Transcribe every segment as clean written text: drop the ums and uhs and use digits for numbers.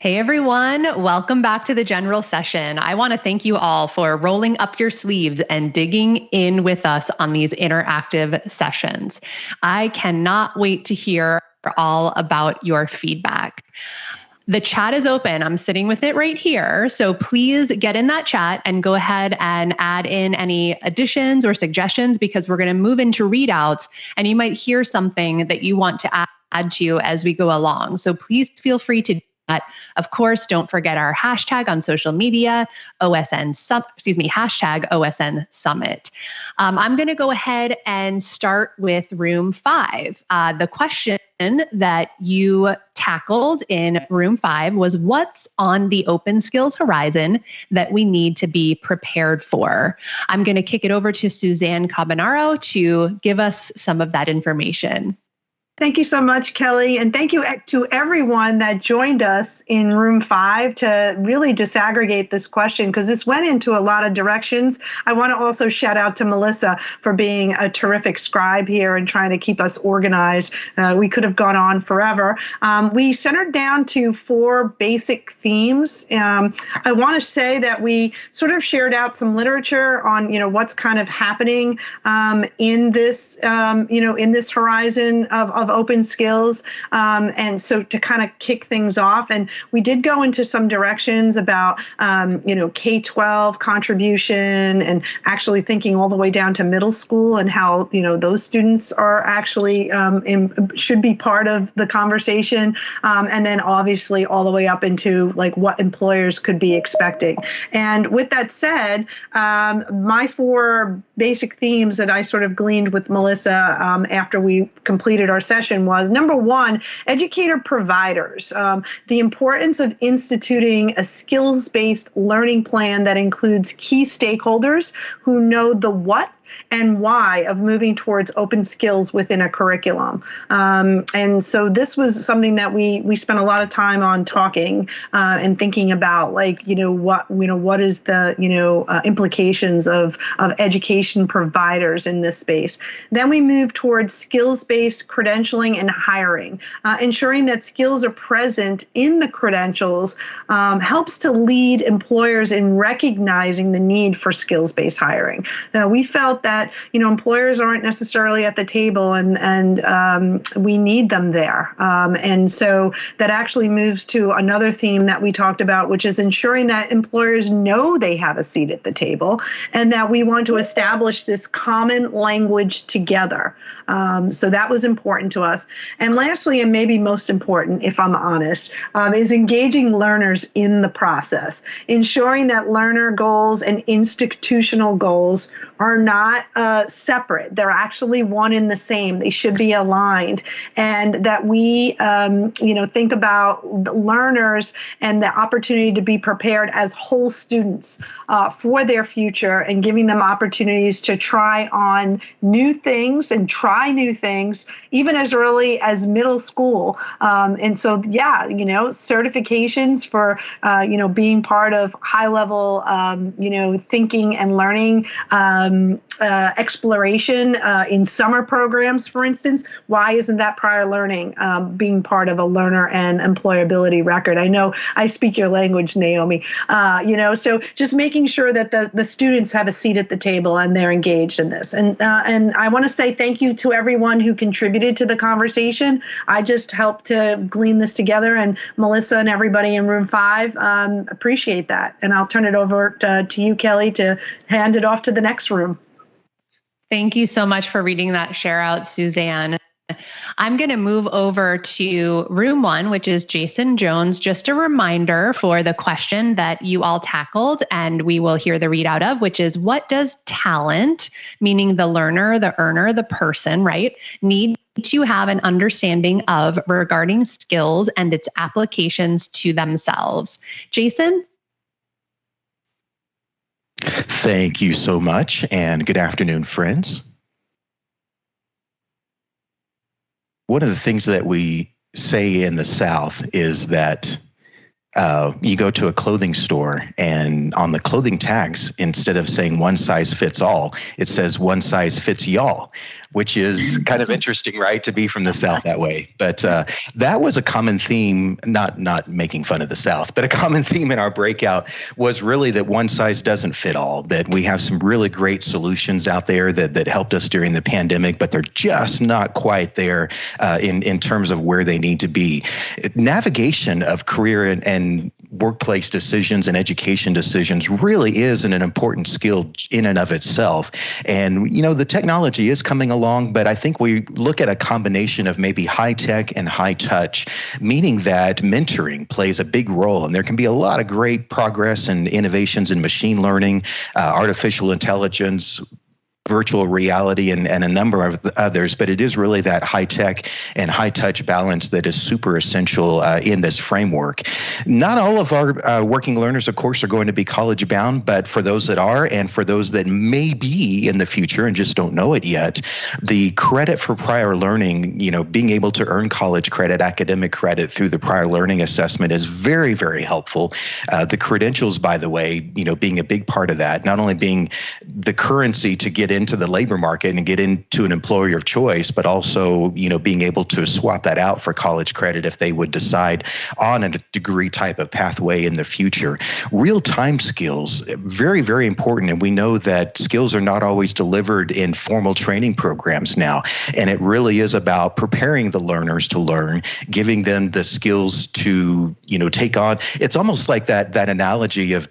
Hey everyone, welcome back to the general session. I want to thank you all for rolling up your sleeves and digging in with us on these interactive sessions. I cannot wait to hear all about your feedback. The chat is open. I'm sitting with it right here. So please get in that chat and go ahead and add in any additions or suggestions, because we're going to move into readouts and you might hear something that you want to add to as we go along. So please feel free to do that. Of course, don't forget our hashtag on social media, hashtag OSN Summit. I'm going to go ahead and start with room 5. The question that you tackled in room 5 was, what's on the open skills horizon that we need to be prepared for? I'm going to kick it over to Suzanne Carbonaro to give us some of that information. Thank you so much, Kelly. And thank you to everyone that joined us in room 5 to really disaggregate this question, because this went into a lot of directions. I want to also shout out to Melissa for being a terrific scribe here and trying to keep us organized. We could have gone on forever. We centered down to 4 basic themes. I want to say that we sort of shared out some literature on, what's kind of happening in this, in this horizon of open skills. And so to kind of kick things off, and we did go into some directions about, K-12 contribution and actually thinking all the way down to middle school and how, those students are actually should be part of the conversation. And then obviously all the way up into like what employers could be expecting. And with that said, my 4 basic themes that I sort of gleaned with Melissa after we completed our session was, number 1, educator providers. The importance of instituting a skills-based learning plan that includes key stakeholders who know the what and why of moving towards open skills within a curriculum. And so this was something that we spent a lot of time on talking and thinking about, like, what is the, implications of education providers in this space. Then we moved towards skills-based credentialing and hiring. Ensuring that skills are present in the credentials helps to lead employers in recognizing the need for skills-based hiring. We felt that employers aren't necessarily at the table, and we need them there. And so that actually moves to another theme that we talked about, which is ensuring that employers know they have a seat at the table, and that we want to establish this common language together. So that was important to us. And lastly, and maybe most important, if I'm honest, is engaging learners in the process, ensuring that learner goals and institutional goals are not separate. They're actually one and the same. They should be aligned, and that we, think about learners and the opportunity to be prepared as whole students for their future, and giving them opportunities to try on new things and try new things, even as early as middle school. And so, certifications for, being part of high level, thinking and learning, exploration in summer programs, for instance. Why isn't that prior learning being part of a learner and employability record? I know I speak your language, Naomi. So just making sure that the students have a seat at the table and they're engaged in this. And I want to say thank you to everyone who contributed to the conversation. I just helped to glean this together, and Melissa and everybody in room 5 appreciate that. And I'll turn it over to you, Kelly, to hand it off to the next room. Thank you so much for reading that share out, Suzanne. I'm going to move over to room 1, which is Jasen Jones. Just a reminder for the question that you all tackled, and we will hear the readout of, which is, what does talent, meaning the learner, the earner, the person, right, need to have an understanding of regarding skills and its applications to themselves? Jasen? Thank you so much, and good afternoon, friends. One of the things that we say in the South is that you go to a clothing store, and on the clothing tags, instead of saying one size fits all, it says one size fits y'all. which is kind of interesting, right, to be from the South that way. But that was a common theme, not making fun of the South, but a common theme in our breakout was really that one size doesn't fit all, that we have some really great solutions out there that helped us during the pandemic, but they're just not quite there in terms of where they need to be. Navigation of career and workplace decisions and education decisions really is an important skill in and of itself. And, the technology is coming along, but I think we look at a combination of maybe high tech and high touch, meaning that mentoring plays a big role. And there can be a lot of great progress and innovations in machine learning, artificial intelligence, virtual reality, and a number of others, but it is really that high tech and high touch balance that is super essential in this framework. Not all of our working learners, of course, are going to be college bound, but for those that are, and for those that may be in the future and just don't know it yet, the credit for prior learning, being able to earn college credit, academic credit through the prior learning assessment is very, very helpful. The credentials, by the way, being a big part of that, not only being the currency to get into the labor market and get into an employer of choice, but also, being able to swap that out for college credit if they would decide on a degree type of pathway in the future. Real-time skills, very, very important. And we know that skills are not always delivered in formal training programs now. And it really is about preparing the learners to learn, giving them the skills to, take on. It's almost like that analogy of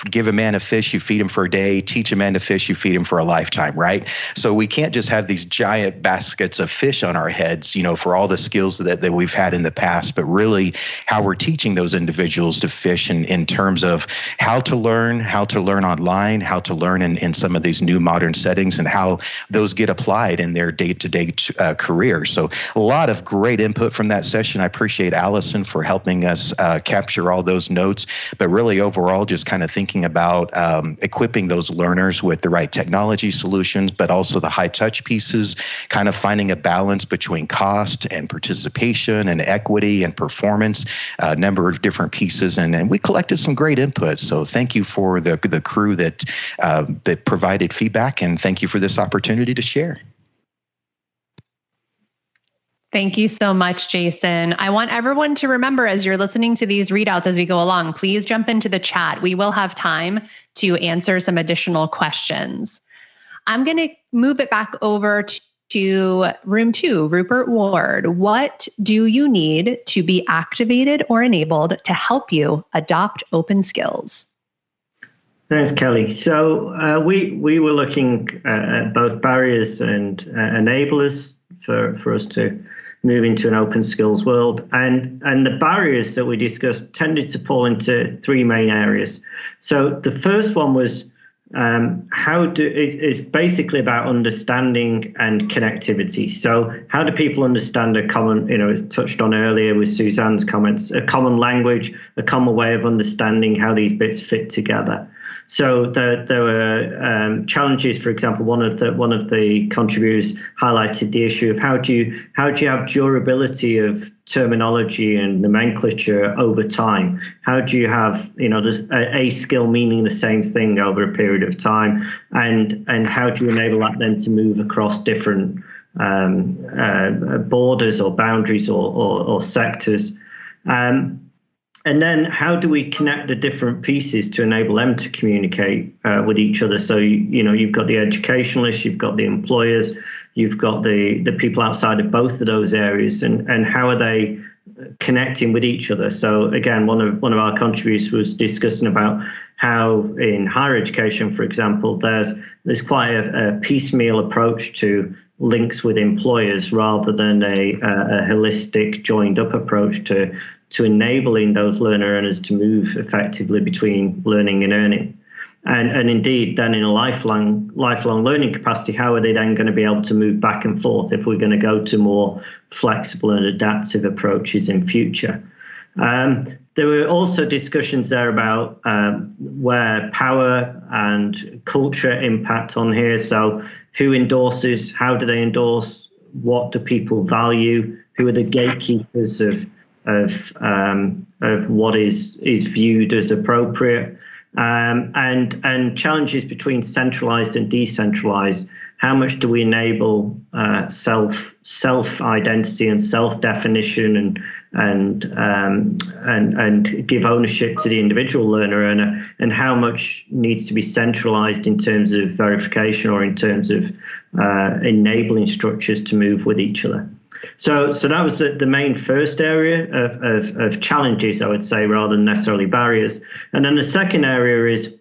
give a man a fish, you feed him for a day, teach a man to fish, you feed him for a lifetime, right? So we can't just have these giant baskets of fish on our heads, for all the skills that we've had in the past, but really how we're teaching those individuals to fish in terms of how to learn online, how to learn in some of these new modern settings, and how those get applied in their day-to-day career. So a lot of great input from that session. I appreciate Allison for helping us capture all those notes, but really overall just kind of thinking about equipping those learners with the right technology solutions, but also the high touch pieces, kind of finding a balance between cost and participation and equity and performance, a number of different pieces. And we collected some great input. So thank you for the crew that provided feedback, and thank you for this opportunity to share. Thank you so much, Jason. I want everyone to remember, as you're listening to these readouts as we go along, please jump into the chat. We will have time to answer some additional questions. I'm going to move it back over to room 2, Rupert Ward. What do you need to be activated or enabled to help you adopt open skills? Thanks, Kelly. So we were looking at both barriers and enablers for us to move into an open skills world. And the barriers that we discussed tended to fall into 3 main areas. So the first one was it's basically about understanding and connectivity. So how do people understand a common, it's touched on earlier with Suzanne's comments, a common language, a common way of understanding how these bits fit together. So there were challenges. For example, one of the contributors highlighted the issue of how do you have durability of terminology and nomenclature over time? How do you have there's a skill meaning the same thing over a period of time, and how do you enable that then to move across different borders or boundaries or sectors? And then how do we connect the different pieces to enable them to communicate with each other? So, you've got the educationalists, you've got the employers, you've got the people outside of both of those areas, and how are they connecting with each other? So again, one of our contributors was discussing about how in higher education, for example, there's quite a piecemeal approach to links with employers rather than a holistic joined up approach to enabling those learner earners to move effectively between learning and earning. And indeed, then in a lifelong learning capacity, how are they then going to be able to move back and forth if we're going to go to more flexible and adaptive approaches in future? There were also discussions there about where power and culture impact on here. So who endorses, how do they endorse, what do people value, who are the gatekeepers of what is viewed as appropriate, and challenges between centralized and decentralized. how much do we enable self identity and self definition and give ownership to the individual learner, and how much needs to be centralized in terms of verification or in terms of enabling structures to move with each other. So that was the main first area of challenges, I would say, rather than necessarily barriers. And then the second area is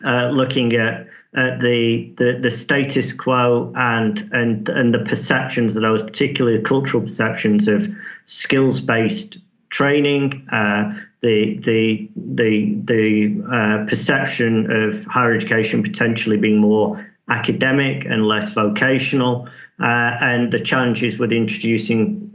looking at the status quo and the perceptions of those, particularly cultural perceptions of skills-based training, the perception of higher education potentially being more academic and less vocational, and the challenges with introducing,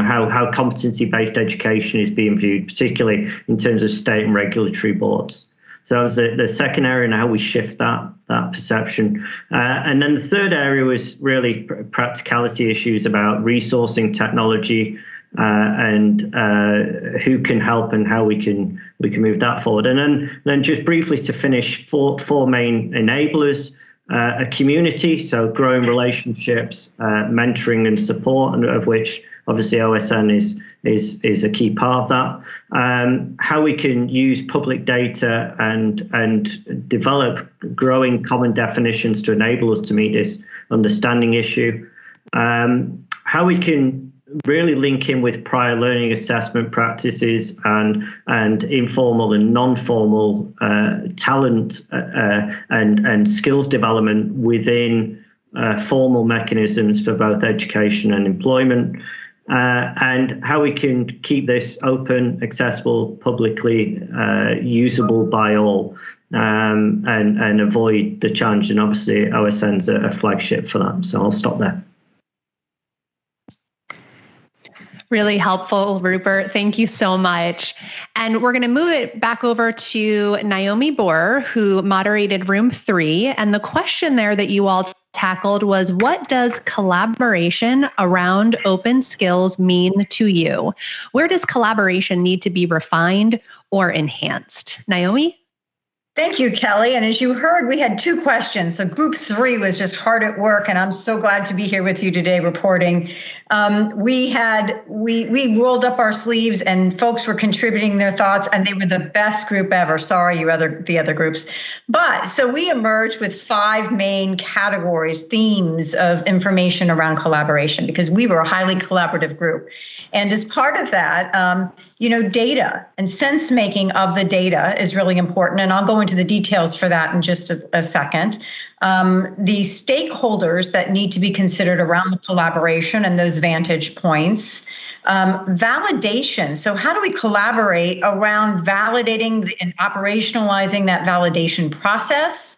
how competency-based education is being viewed, particularly in terms of state and regulatory boards. So that was the second area, and how we shift that perception. And then the third area was really practicality issues about resourcing technology, and who can help and how we can move that forward. And then just briefly to finish, four main enablers. A community, so growing relationships, mentoring and support, and of which obviously OSN is a key part of that. How we can use public data and develop growing common definitions to enable us to meet this understanding issue. How we can really link in with prior learning assessment practices and informal and non-formal talent and skills development within formal mechanisms for both education and employment, and how we can keep this open, accessible, publicly usable by all, and avoid the challenge. And obviously OSN's a flagship for that. So I'll stop there. Really helpful, Rupert. Thank you so much. And we're going to move it back over to Naomi Boer, who moderated room 3. And the question there that you all tackled was, what does collaboration around open skills mean to you? Where does collaboration need to be refined or enhanced? Naomi? Thank you, Kelly. And as you heard, we had 2 questions. So group 3 was just hard at work, and I'm so glad to be here with you today reporting. We rolled up our sleeves, and folks were contributing their thoughts, and they were the best group ever. Sorry, the other groups. But so we emerged with 5 main categories, themes of information around collaboration, because we were a highly collaborative group. And as part of that, data and sense making of the data is really important. And I'll go into the details for that in just a second. The stakeholders that need to be considered around the collaboration and those vantage points. Validation. So how do we collaborate around validating and operationalizing that validation process?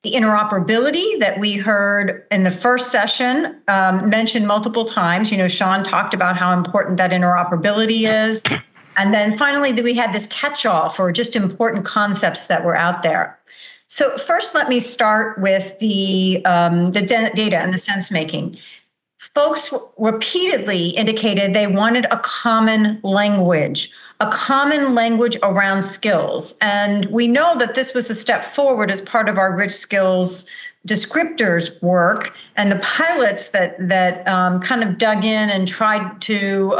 The interoperability that we heard in the first session mentioned multiple times. Sean talked about how important that interoperability is. And then finally, we had this catch-all for just important concepts that were out there. So first, let me start with the data and the sense making. Folks repeatedly indicated they wanted a common language around skills. And we know that this was a step forward as part of our rich skills descriptors work and the pilots that kind of dug in and tried to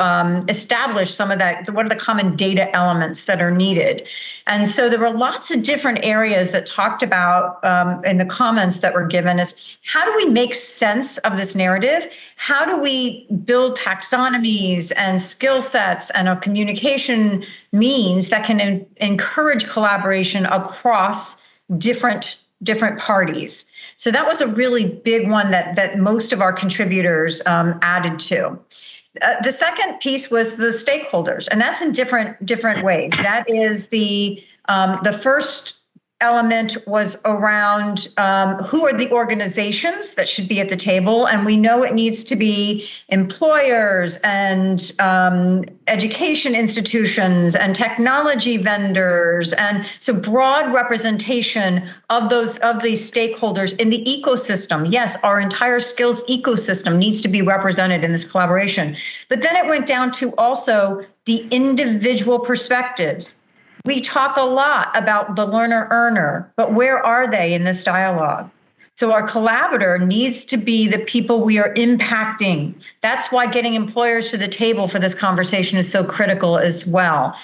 establish some of that. What are the common data elements that are needed? And so there were lots of different areas that talked about in the comments that were given is how do we make sense of this narrative? How do we build taxonomies and skill sets and a communication means that can encourage collaboration across different parties? So that was a really big one that most of our contributors added to. The second piece was the stakeholders, and that's in different ways. That is the first element was around who are the organizations that should be at the table, and we know it needs to be employers and education institutions and technology vendors, and so broad representation of these stakeholders in the ecosystem. Yes, our entire skills ecosystem needs to be represented in this collaboration. But then it went down to also the individual perspectives. We talk a lot about the learner-earner, but where are they in this dialogue? So our collaborator needs to be the people we are impacting. That's why getting employers to the table for this conversation is so critical as well.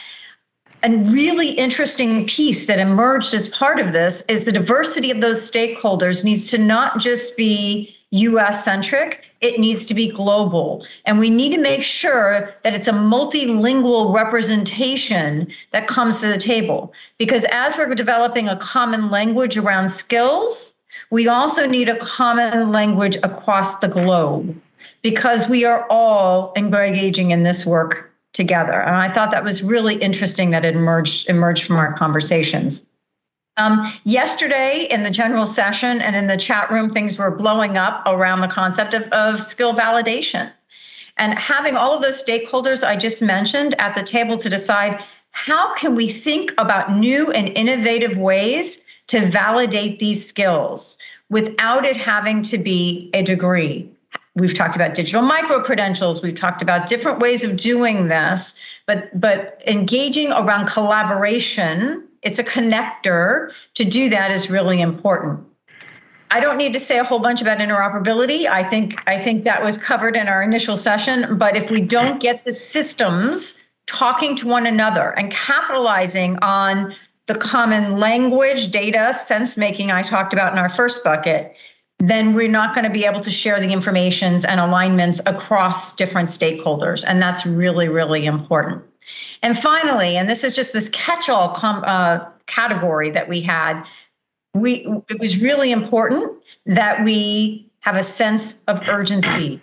A really interesting piece that emerged as part of this is the diversity of those stakeholders needs to not just be US centric, it needs to be global. And we need to make sure that it's a multilingual representation that comes to the table. Because as we're developing a common language around skills, we also need a common language across the globe, because we are all engaging in this work together. And I thought that was really interesting that it emerged from our conversations. Yesterday in the general session and in the chat room, things were blowing up around the concept of skill validation. And having all of those stakeholders I just mentioned at the table to decide how can we think about new and innovative ways to validate these skills without it having to be a degree. We've talked about digital micro-credentials. We've talked about different ways of doing this, but engaging around collaboration, it's a connector. To do that is really important. I don't need to say a whole bunch about interoperability. I think that was covered in our initial session, but if we don't get the systems talking to one another and capitalizing on the common language, data, sense making I talked about in our first bucket, then we're not going to be able to share the informations and alignments across different stakeholders. And that's really, really important. And finally, and this is just this catch-all category that we had, it was really important that we have a sense of urgency.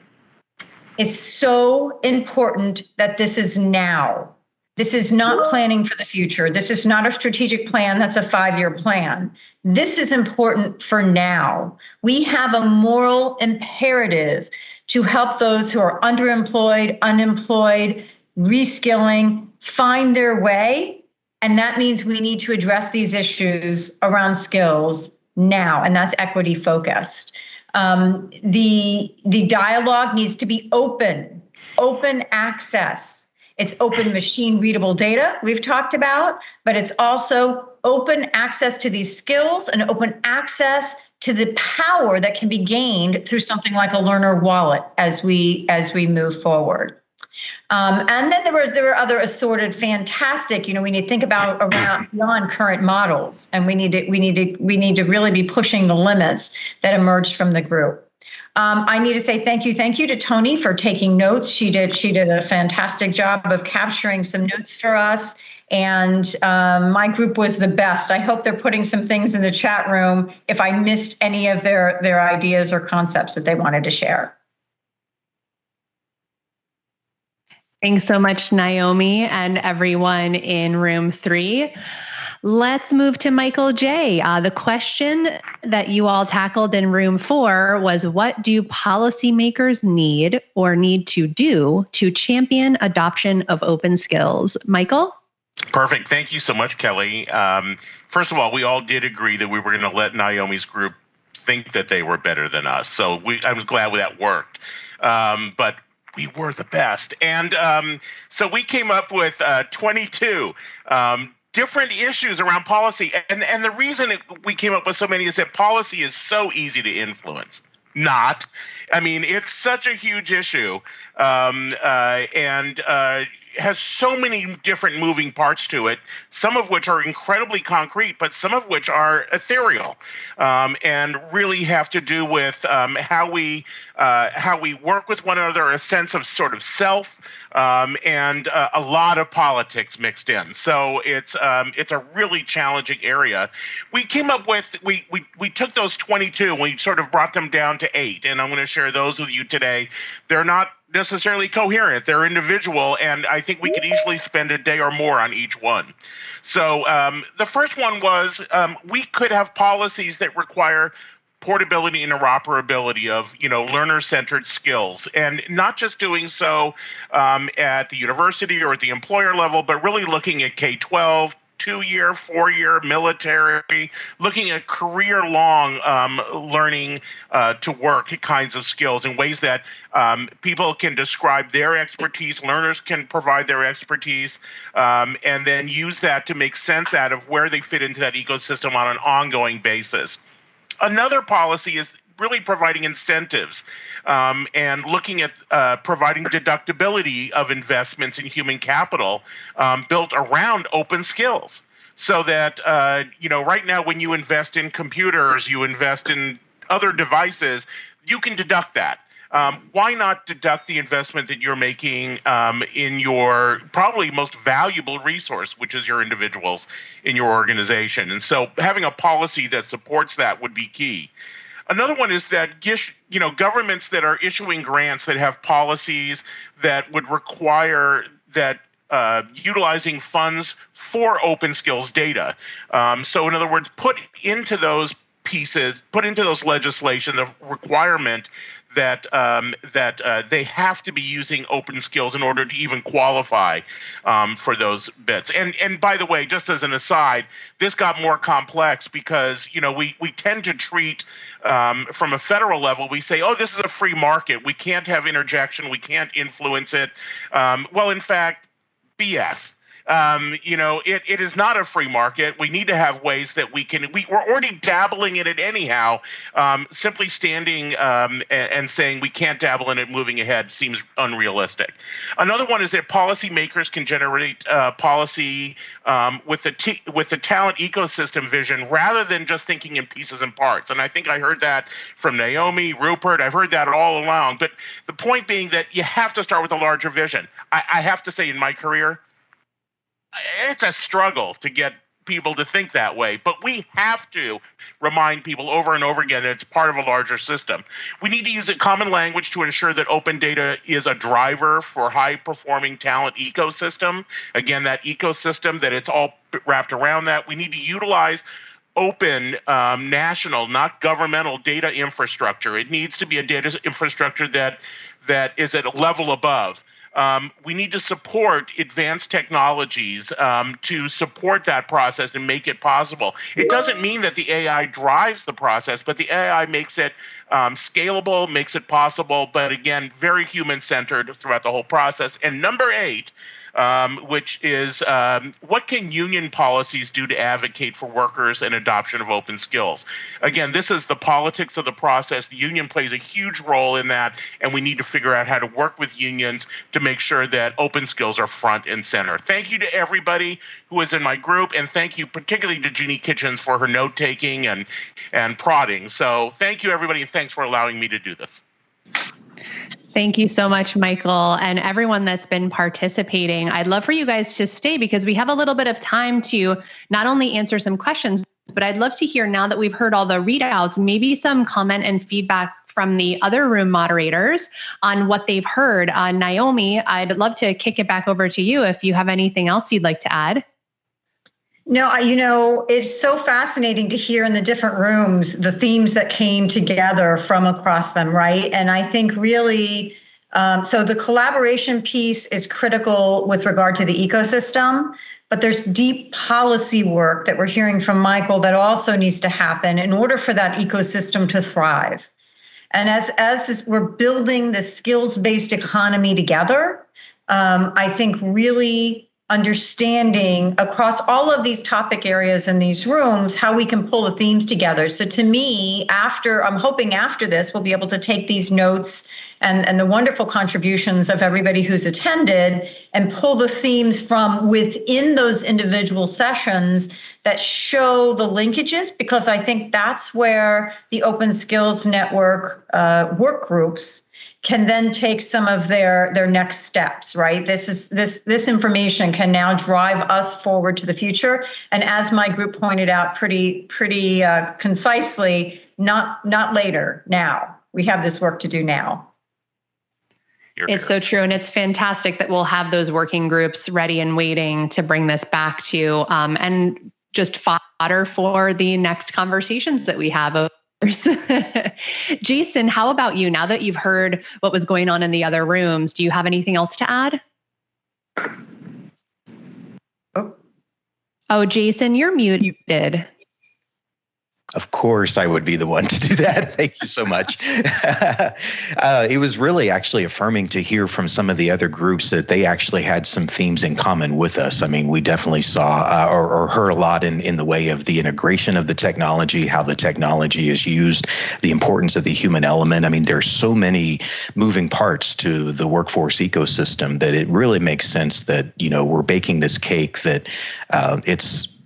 It's so important that this is now. This is not planning for the future. This is not a strategic plan. That's a 5-year plan. This is important for now. We have a moral imperative to help those who are underemployed, unemployed, reskilling, find their way. And that means we need to address these issues around skills now, and that's equity focused. The dialogue needs to be open access. It's open machine readable data we've talked about, but it's also open access to these skills and open access to the power that can be gained through something like a learner wallet as we move forward. And then there were other assorted fantastic, we need to think about around beyond current models, and we need to really be pushing the limits that emerged from the group. I need to say thank you to Tony for taking notes. She did a fantastic job of capturing some notes for us, and my group was the best. I hope they're putting some things in the chat room if I missed any of their ideas or concepts that they wanted to share. Thanks so much, Naomi, and everyone in room 3. Let's move to Michael J. The question that you all tackled in room 4 was, what do policymakers need or need to do to champion adoption of open skills? Michael? Perfect. Thank you so much, Kelly. First of all, we all did agree that we were going to let Naomi's group think that they were better than us. So I was glad that worked. But we were the best. And so we came up with 22 different issues around policy. And the reason we came up with so many is that policy is so easy to influence. It's such a huge issue and has so many different moving parts to it, some of which are incredibly concrete, but some of which are ethereal and really have to do with how we work with one another, a sense of sort of self, and a lot of politics mixed in. So it's a really challenging area. We came up with, we took those 22 and we sort of brought them down to 8, and I'm going to share those with you today. They're not necessarily coherent, they're individual, and I think we could easily spend a day or more on each one. So the first one was we could have policies that require portability and interoperability of learner-centered skills, and not just doing so at the university or at the employer level, but really looking at K-12, 2-year, 4-year, military, looking at career-long learning to work kinds of skills in ways that people can describe their expertise, learners can provide their expertise, and then use that to make sense out of where they fit into that ecosystem on an ongoing basis. Another policy is really providing incentives and looking at providing deductibility of investments in human capital built around open skills. So that, right now when you invest in computers, you invest in other devices, you can deduct that. Why not deduct the investment that you're making in your probably most valuable resource, which is your individuals in your organization? And so having a policy that supports that would be key. Another one is that governments that are issuing grants that have policies that would require that utilizing funds for open skills data. So in other words, put into those legislation the requirement that they have to be using open skills in order to even qualify for those bits. And by the way, just as an aside, this got more complex because we tend to treat from a federal level, we say, oh, this is a free market. We can't have interjection. We can't influence it. Well, in fact, BS. It is not a free market. We need to have ways that we're already dabbling in it anyhow. Simply standing and saying we can't dabble in it moving ahead seems unrealistic. Another one is that policymakers can generate policy with the talent ecosystem vision rather than just thinking in pieces and parts. And I think I heard that from Naomi, Rupert. I've heard that all along. But the point being that you have to start with a larger vision. I have to say in my career, it's a struggle to get people to think that way, but we have to remind people over and over again that it's part of a larger system. We need to use a common language to ensure that open data is a driver for high-performing talent ecosystem. Again, that ecosystem, that it's all wrapped around that. We need to utilize open national, not governmental data infrastructure. It needs to be a data infrastructure that is at a level above. We need to support advanced technologies to support that process and make it possible. It doesn't mean that the AI drives the process, but the AI makes it scalable, makes it possible, but again, very human-centered throughout the whole process. And number 8, which is what can union policies do to advocate for workers and adoption of open skills? Again, this is the politics of the process. The union plays a huge role in that, and we need to figure out how to work with unions to make sure that open skills are front and center. Thank you to everybody who is in my group, and thank you particularly to Jeannie Kitchens for her note-taking and prodding. So thank you, everybody, and thanks for allowing me to do this. Thank you so much, Michael, and everyone that's been participating. I'd love for you guys to stay because we have a little bit of time to not only answer some questions, but I'd love to hear, now that we've heard all the readouts, maybe some comment and feedback from the other room moderators on what they've heard. Naomi, I'd love to kick it back over to you if you have anything else you'd like to add. No, it's so fascinating to hear in the different rooms the themes that came together from across them, right? And I think really, so the collaboration piece is critical with regard to the ecosystem, but there's deep policy work that we're hearing from Michael that also needs to happen in order for that ecosystem to thrive. And as we're building the skills-based economy together, I think really understanding across all of these topic areas in these rooms how we can pull the themes together. So to me, I'm hoping after this, we'll be able to take these notes and the wonderful contributions of everybody who's attended and pull the themes from within those individual sessions that show the linkages, because I think that's where the Open Skills Network work groups can then take some of their next steps, right? This information can now drive us forward to the future. And as my group pointed out pretty concisely, not later, now. We have this work to do now. It's so true. And it's fantastic that we'll have those working groups ready and waiting to bring this back to and just fodder for the next conversations that we have. Jasen, how about you? Now that you've heard what was going on in the other rooms, do you have anything else to add? Oh, Jasen, you're muted. Of course, I would be the one to do that. Thank you so much. It was really actually affirming to hear from some of the other groups that they actually had some themes in common with us. I mean, we definitely saw or heard a lot in the way of the integration of the technology, how the technology is used, the importance of the human element. I mean, there's so many moving parts to the workforce ecosystem that it really makes sense that, we're baking this cake that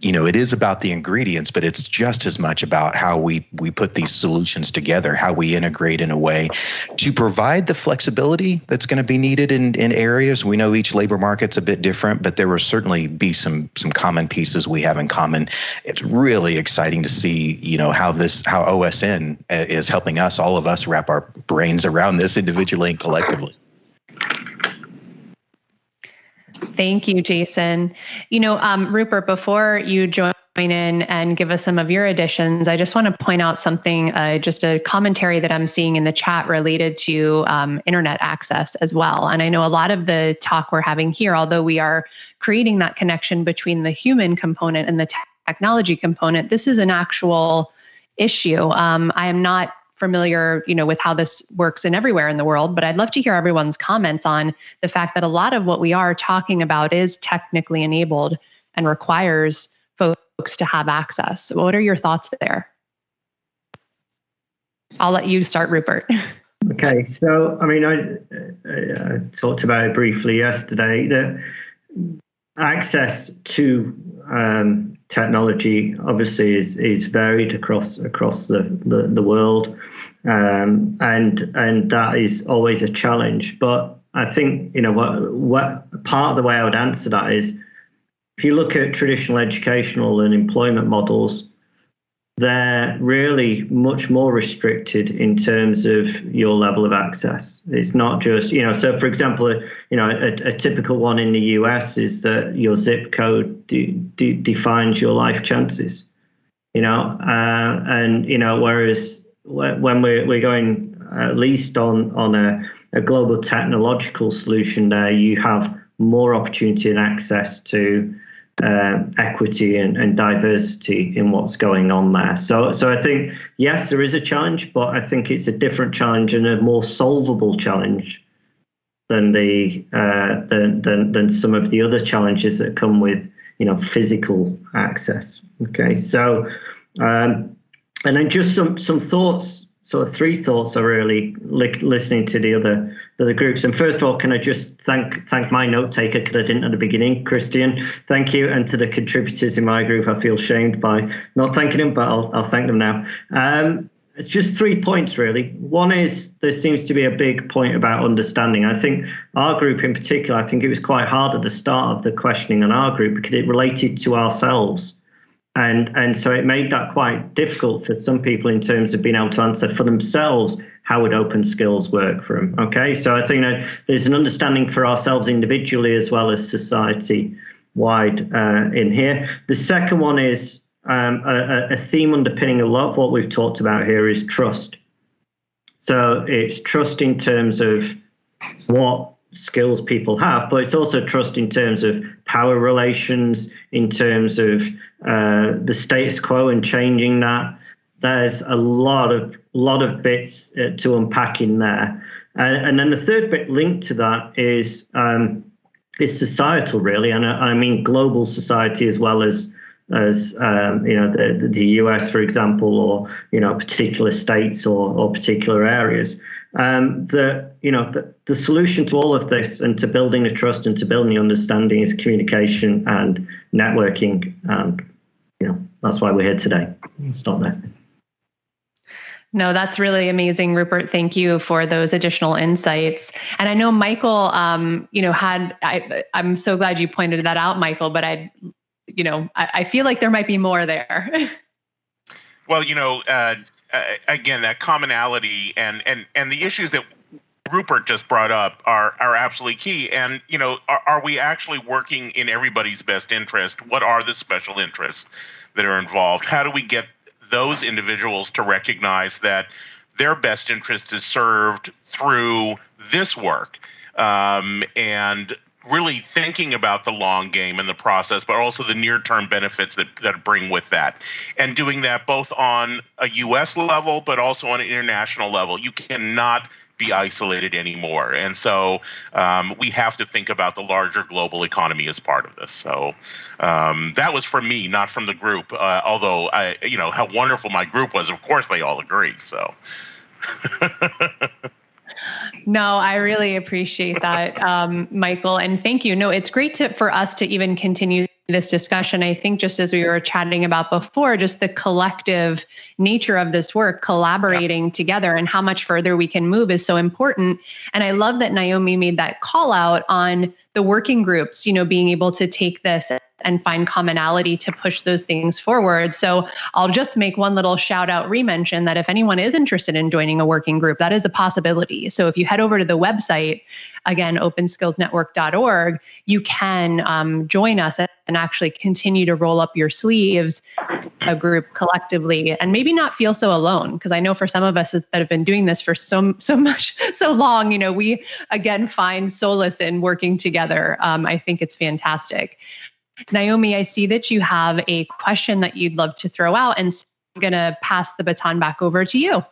it is about the ingredients, but it's just as much about how we put these solutions together, how we integrate in a way to provide the flexibility that's going to be needed in areas. We know each labor market's a bit different, but there will certainly be some common pieces we have in common. It's really exciting to see, how OSN is helping us, all of us, wrap our brains around this individually and collectively. Thank you, Jasen. Rupert, before you join in and give us some of your additions, I just want to point out something, just a commentary that I'm seeing in the chat related to internet access as well. And I know a lot of the talk we're having here, although we are creating that connection between the human component and the technology component, this is an actual issue. I am not familiar, with how this works in everywhere in the world, but I'd love to hear everyone's comments on the fact that a lot of what we are talking about is technically enabled and requires folks to have access. What are your thoughts there? I'll let you start, Rupert. Okay, so I talked about it briefly yesterday, that access to technology obviously is varied across the world, and that is always a challenge. But I think what part of the way I would answer that is, if you look at traditional educational and employment models, they're really much more restricted in terms of your level of access. It's not just, so for example, a typical one in the US is that your zip code defines your life chances, whereas when we're going at least on a global technological solution there, you have more opportunity and access to equity and diversity in what's going on there. So I think, yes, there is a challenge, but I think it's a different challenge and a more solvable challenge than than some of the other challenges that come with physical access. Okay, so and then just some thoughts. So 3 thoughts are really listening to the other groups. And first of all, can I just thank my note taker, because I didn't at the beginning, Christian. Thank you, and to the contributors in my group. I feel shamed by not thanking them, but I'll thank them now. It's just 3 points really. One is, there seems to be a big point about understanding. I think our group in particular, I think it was quite hard at the start of the questioning on our group, because it related to ourselves. And so it made that quite difficult for some people in terms of being able to answer for themselves, how would open skills work for them? Okay, so I think that there's an understanding for ourselves individually as well as society-wide in here. The second one is a theme underpinning a lot of what we've talked about here is trust. So it's trust in terms of what skills people have, but it's also trust in terms of power relations, in terms of the status quo and changing that. There's a lot of bits to unpack in there, and then the third bit linked to that is societal, really, and I mean global society as well as the US, for example, or particular states or particular areas. The solution to all of this and to building the trust and to building the understanding is communication and networking, and that's why we're here today. I'll stop there. No, that's really amazing, Rupert. Thank you for those additional insights. And I know Michael, I'm so glad you pointed that out, Michael, but I feel like there might be more there. Well, again, that commonality and the issues that Rupert just brought up are absolutely key. And, are we actually working in everybody's best interest? What are the special interests that are involved? How do we get those individuals to recognize that their best interest is served through this work? And really thinking about the long game and the process, but also the near-term benefits that bring with that. And doing that both on a U.S. level, but also on an international level. You cannot be isolated anymore. And so we have to think about the larger global economy as part of this. So that was from me, not from the group. Although, how wonderful my group was, of course, they all agree. So. No, I really appreciate that, Michael. And thank you. No, it's great for us to even continue this discussion. I think just as we were chatting about before, just the collective nature of this work, collaborating together and how much further we can move is so important. And I love that Naomi made that call out on the working groups, being able to take this and find commonality to push those things forward. So I'll just make one little shout out re-mention that if anyone is interested in joining a working group, that is a possibility. So if you head over to the website, again, openskillsnetwork.org, you can join us and actually continue to roll up your sleeves, a group collectively, and maybe not feel so alone. Because I know for some of us that have been doing this for so long, we again find solace in working together. I think it's fantastic. Naomi, I see that you have a question that you'd love to throw out, and so I'm going to pass the baton back over to you.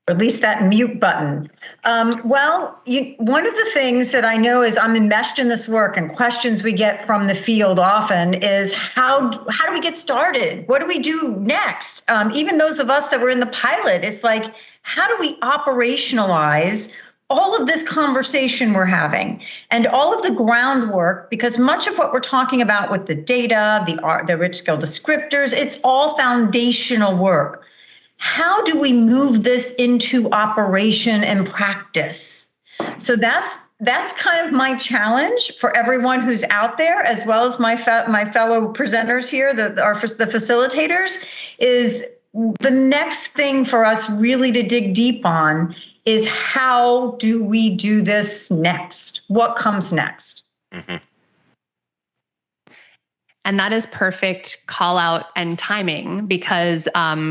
Release that mute button. One of the things that I know is I'm enmeshed in this work, and questions we get from the field often is how do we get started? What do we do next? Even those of us that were in the pilot, it's like, how do we operationalize all of this conversation we're having and all of the groundwork, because much of what we're talking about with the data, the rich skill descriptors, it's all foundational work. How do we move this into operation and practice? So that's kind of my challenge for everyone who's out there, as well as my fellow presenters here, the facilitators, is the next thing for us really to dig deep on is how do we do this next? What comes next? Mm-hmm. And that is perfect call out and timing, because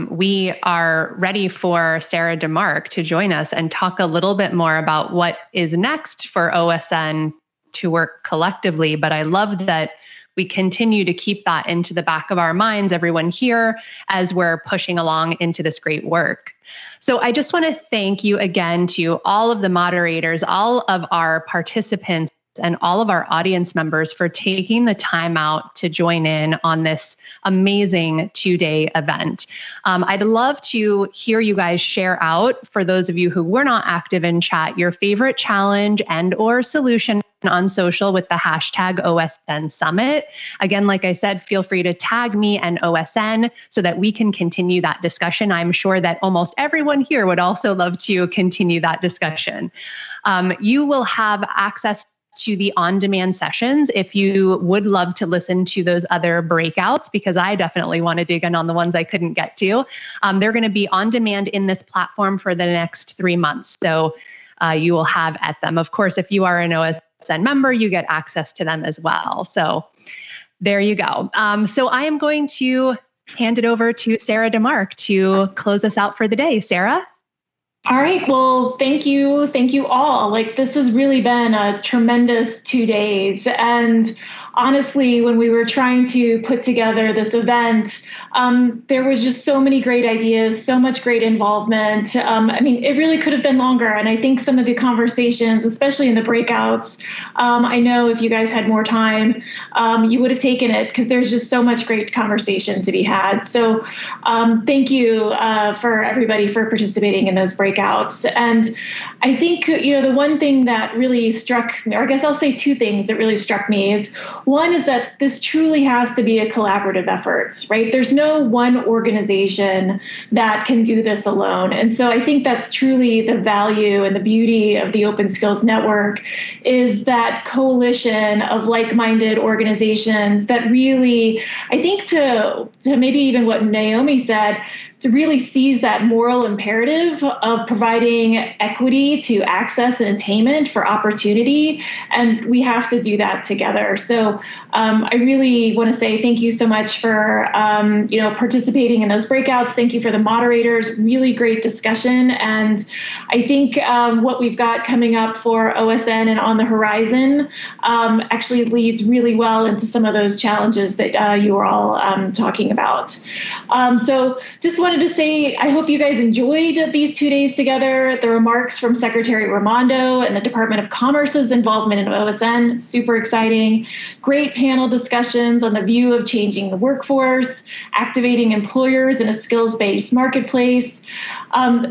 we are ready for Sarah DeMark to join us and talk a little bit more about what is next for OSN to work collectively. But I love that we continue to keep that into the back of our minds, everyone here, as we're pushing along into this great work. So I just want to thank you again to all of the moderators, all of our participants, and all of our audience members for taking the time out to join in on this amazing 2-day event. I'd love to hear you guys share out, for those of you who were not active in chat, your favorite challenge and or solution on social with the hashtag OSN Summit. Again, like I said, feel free to tag me and OSN so that we can continue that discussion. I'm sure that almost everyone here would also love to continue that discussion. You will have access to the on-demand sessions if you would love to listen to those other breakouts, because I definitely want to dig in on the ones I couldn't get to. They're going to be on demand in this platform for the next 3 months. So you will have at them. Of course, if you are an OSN member, you get access to them as well. So there you go. So I am going to hand it over to Sarah DeMark to close us out for the day. Sarah? All right. Well, thank you. Thank you all. This has really been a tremendous 2 days. And honestly, when we were trying to put together this event, there was just so many great ideas, so much great involvement. It really could have been longer. And I think some of the conversations, especially in the breakouts, I know if you guys had more time, you would have taken it, because there's just so much great conversation to be had. So thank you for everybody for participating in those breakouts. And I think, the one thing that really struck me, or I guess I'll say two things that really struck me, is one is that this truly has to be a collaborative effort, right? There's no one organization that can do this alone. And so I think that's truly the value and the beauty of the Open Skills Network, is that coalition of like-minded organizations that really, I think to maybe even what Naomi said, to really seize that moral imperative of providing equity to access and attainment for opportunity. And we have to do that together. So I really want to say thank you so much for participating in those breakouts. Thank you for the moderators. Really great discussion. And I think what we've got coming up for OSN and on the horizon actually leads really well into some of those challenges that you were all talking about. So just wanted to say, I hope you guys enjoyed these 2 days together. The remarks from Secretary Raimondo and the Department of Commerce's involvement in OSN, super exciting. Great panel discussions on the view of changing the workforce, activating employers in a skills-based marketplace.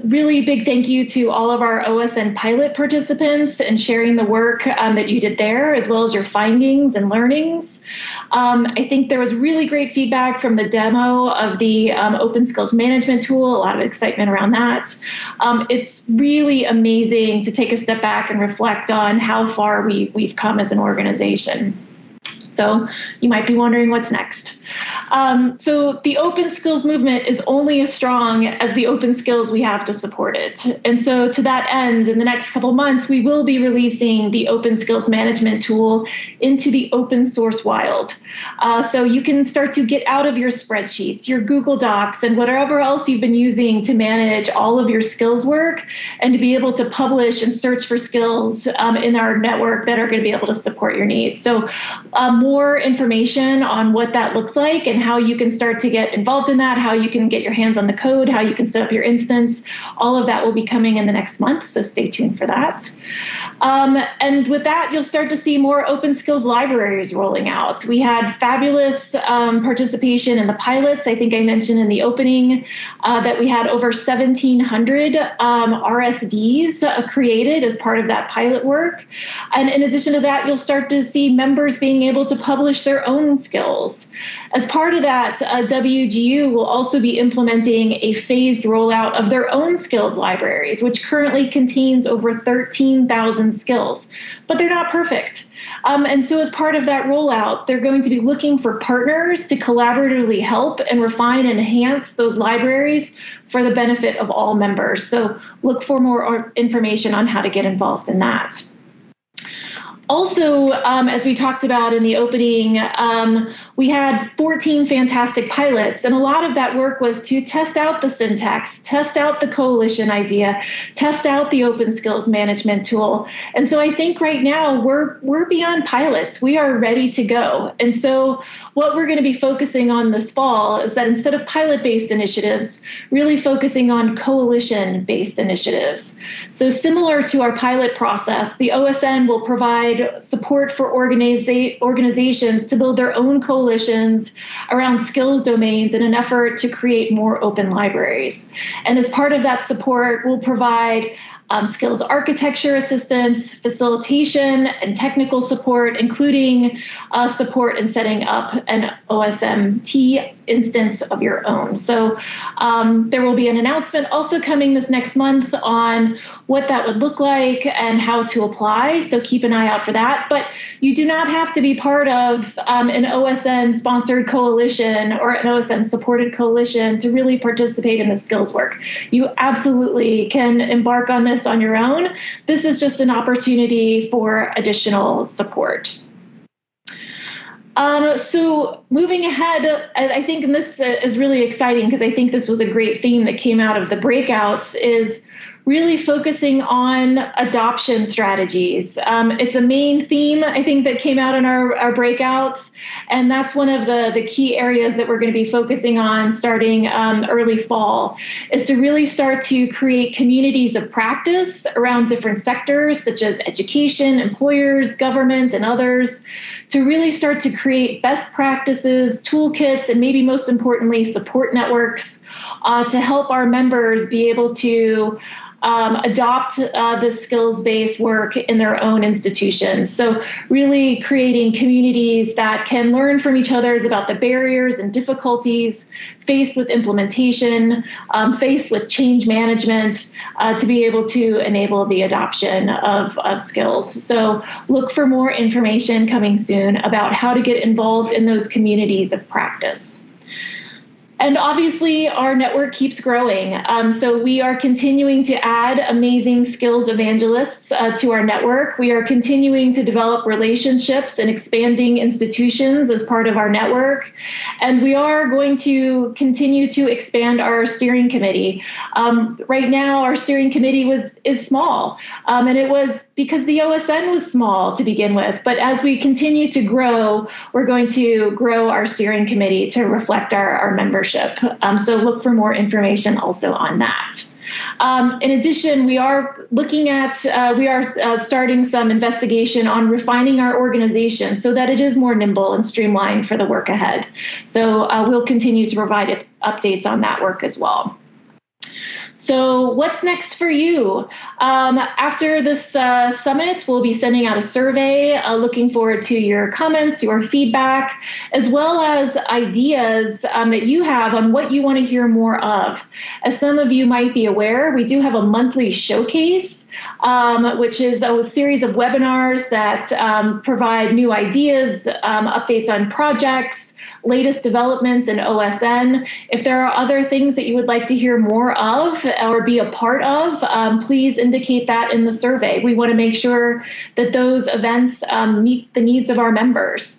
Really big thank you to all of our OSN pilot participants and sharing the work that you did there, as well as your findings and learnings. I think there was really great feedback from the demo of the Open Skills Management tool, a lot of excitement around that. It's really amazing to take a step back and reflect on how far we've come as an organization. So you might be wondering what's next. So the open skills movement is only as strong as the open skills we have to support it. And so to that end, in the next couple months, we will be releasing the open skills management tool into the open source wild. So you can start to get out of your spreadsheets, your Google Docs, and whatever else you've been using to manage all of your skills work, and to be able to publish and search for skills in our network that are going to be able to support your needs. So more information on what that looks like and how you can start to get involved in that, how you can get your hands on the code, how you can set up your instance, all of that will be coming in the next month, so stay tuned for that. And with that, you'll start to see more open skills libraries rolling out. We had fabulous participation in the pilots. I think I mentioned in the opening that we had over 1,700 RSDs created as part of that pilot work. And in addition to that, you'll start to see members being able to publish their own skills. As part of that, WGU will also be implementing a phased rollout of their own skills libraries, which currently contains over 13,000 skills, but they're not perfect. And so as part of that rollout, they're going to be looking for partners to collaboratively help and refine and enhance those libraries for the benefit of all members. So look for more information on how to get involved in that. Also, as we talked about in the opening, we had 14 fantastic pilots, and a lot of that work was to test out the syntax, test out the coalition idea, test out the open skills management tool. And so I think right now we're beyond pilots. We are ready to go. And so what we're going to be focusing on this fall is that instead of pilot-based initiatives, really focusing on coalition-based initiatives. So similar to our pilot process, the OSN will provide support for organizations to build their own coalitions around skills domains in an effort to create more open libraries. And as part of that support, we'll provide skills architecture assistance, facilitation, and technical support, including support in setting up an OSMT instance of your own. So there will be an announcement also coming this next month on what that would look like and how to apply. So keep an eye out for that. But you do not have to be part of an OSN-sponsored coalition or an OSN-supported coalition to really participate in the skills work. You absolutely can embark on this on your own. This is just an opportunity for additional support. So moving ahead, I think, and this is really exciting because I think this was a great theme that came out of the breakouts, is really focusing on adoption strategies. It's a main theme, I think, that came out in our breakouts, and that's one of the key areas that we're going to be focusing on starting early fall, is to really start to create communities of practice around different sectors, such as education, employers, government, and others, to really start to create best practices, toolkits, and maybe most importantly, support networks to help our members be able to adopt this skills-based work in their own institutions. So really creating communities that can learn from each other about the barriers and difficulties faced with implementation, faced with change management, to be able to enable the adoption of skills. So look for more information coming soon about how to get involved in those communities of practice. And obviously, our network keeps growing. So we are continuing to add amazing skills evangelists to our network. We are continuing to develop relationships and expanding institutions as part of our network. And we are going to continue to expand our steering committee. Right now, our steering committee is small, and it was because the OSN was small to begin with. But as we continue to grow, we're going to grow our steering committee to reflect our membership. So look for more information also on that. In addition, we are looking at, starting some investigation on refining our organization so that it is more nimble and streamlined for the work ahead. So we'll continue to provide updates on that work as well. So what's next for you? After this summit, we'll be sending out a survey, looking forward to your comments, your feedback, as well as ideas that you have on what you want to hear more of. As some of you might be aware, we do have a monthly showcase, which is a series of webinars that provide new ideas, updates on projects, latest developments in OSN. If there are other things that you would like to hear more of or be a part of, please indicate that in the survey. We want to make sure that those events meet the needs of our members.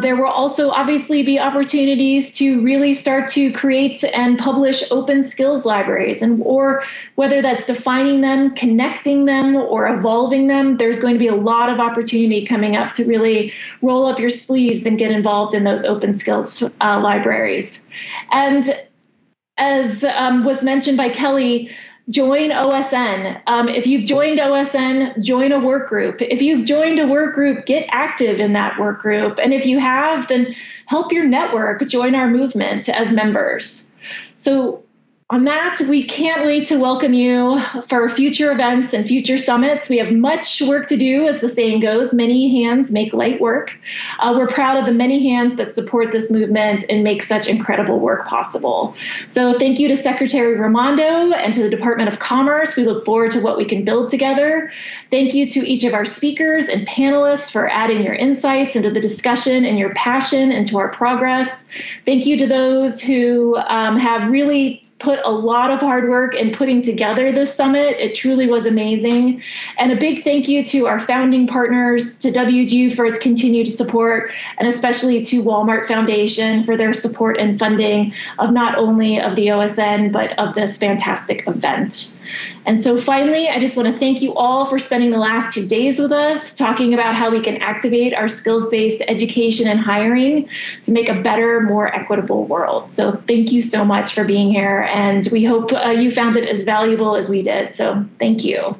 There will also obviously be opportunities to really start to create and publish open skills libraries, or whether that's defining them, connecting them, or evolving them. There's going to be a lot of opportunity coming up to really roll up your sleeves and get involved in those open skills libraries. And as was mentioned by Kelly, join OSN. If you've joined OSN, join a work group. If you've joined a work group, get active in that work group. And if you have, then help your network join our movement as members. So on that, we can't wait to welcome you for future events and future summits. We have much work to do, as the saying goes, many hands make light work. We're proud of the many hands that support this movement and make such incredible work possible. So thank you to Secretary Raimondo and to the Department of Commerce. We look forward to what we can build together. Thank you to each of our speakers and panelists for adding your insights into the discussion and your passion into our progress. Thank you to those who have really put a lot of hard work in putting together this summit. It truly was amazing. And a big thank you to our founding partners, to WGU for its continued support, and especially to Walmart Foundation for their support and funding of not only of the OSN, but of this fantastic event. And so finally, I just want to thank you all for spending the last 2 days with us, talking about how we can activate our skills-based education and hiring to make a better, more equitable world. So thank you so much for being here, and we hope you found it as valuable as we did. So thank you.